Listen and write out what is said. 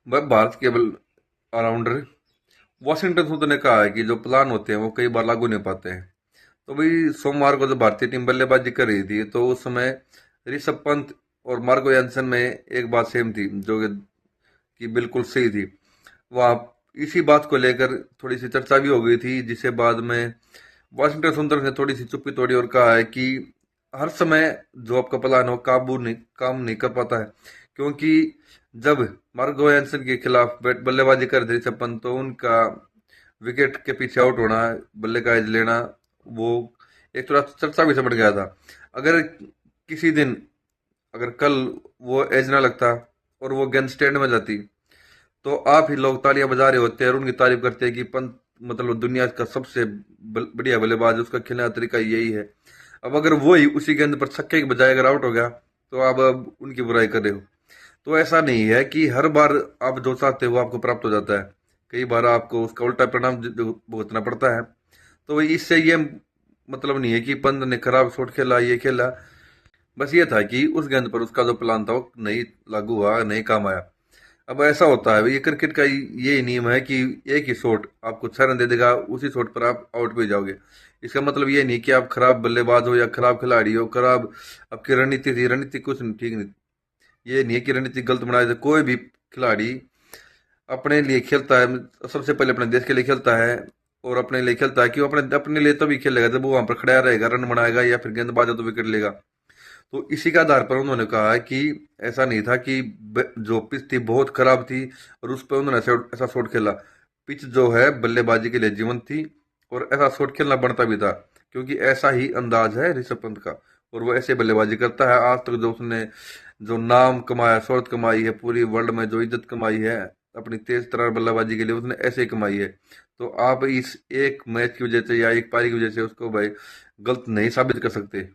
वह भारत के allrounder Washington सुंदर ने कहा है कि जो प्लान होते हैं वो कई बार लागू नहीं पाते हैं। तो भाई सोमवार को जब भारतीय टीम बल्लेबाजी कर रही थी तो उस समय ऋषभ पंत और मार्को यानसन में एक बात सेम थी जो कि बिल्कुल सही थी। वहाँ इसी बात को लेकर थोड़ी सी चर्चा भी हो गई थी, जिसे बाद में वॉशिंगटन सुंदर ने थोड़ी सी चुप्पी तोड़ी और कहा है कि हर समय जो आपका प्लान हो काम नहीं कर पाता है, क्योंकि जब मार्गो एंसन के खिलाफ बल्लेबाजी कर रहे थे ऋषभ तो उनका विकेट के पीछे आउट होना, बल्ले का एज लेना, वो एक थोड़ा चर्चा भी समझ गया था। अगर किसी दिन, अगर कल वो एज ना लगता और वो गेंद स्टैंड में जाती तो आप ही लोग तालियां बजा रहे होते हैं और उनकी तारीफ करते हैं कि पंत मतलब दुनिया का सबसे बढ़िया बल्लेबाज है, उसका खेलने का तरीका यही है। अब अगर वो ही उसी गेंद पर छक्के के बजाय अगर आउट हो गया तो आप अब उनकी बुराई कर रहे हो। तो ऐसा नहीं है कि हर बार आप जो चाहते हो वो आपको प्राप्त हो जाता है, कई बार आपको उसका उल्टा परिणाम भुगतना पड़ता है। तो वही इससे ये मतलब नहीं है कि पंत ने खराब शॉट खेला, ये खेला। बस ये था कि उस गेंद पर उसका जो प्लान था वो नहीं लागू हुआ, नहीं काम आया। अब ऐसा होता है, ये क्रिकेट का ये नियम है कि एक ही शॉट आपको 6 रन दे देगा, उसी शॉट पर आप आउट भी जाओगे। इसका मतलब ये नहीं कि आप खराब बल्लेबाज हो या खराब खिलाड़ी हो, खराब आपकी रणनीति थी, रणनीति कुछ नहीं ठीक नहीं। ये नहीं है कि रणनीति गलत बनाए थे। कोई भी खिलाड़ी अपने लिए खेलता है, सबसे पहले अपने देश के लिए खेलता है और अपने लिए खेलता है कि वो अपने अपने लिए तभी खेलेगा जब वो वहां पर खड़ा रहेगा, रन बनाएगा या फिर गेंदबाज है तो विकेट लेगा। तो इसी का आधार पर उन्होंने कहा है कि ऐसा नहीं था कि जो पिच थी बहुत खराब थी और उस पर उन्होंने ऐसा शॉट खेला। पिच जो है बल्लेबाजी के लिए जीवंत थी और ऐसा शॉट खेलना बनता भी था, क्योंकि ऐसा ही अंदाज है ऋषभ पंत का और वो ऐसे बल्लेबाजी करता है। आज तक जो उसने जो नाम कमाया, शोहरत कमाई है, पूरी वर्ल्ड में जो इज्जत कमाई है अपनी तेज तर्रार बल्लेबाजी के लिए, उसने ऐसे ही कमाई है। तो आप इस एक मैच की वजह से या एक पारी की वजह से उसको भाई गलत नहीं साबित कर सकते।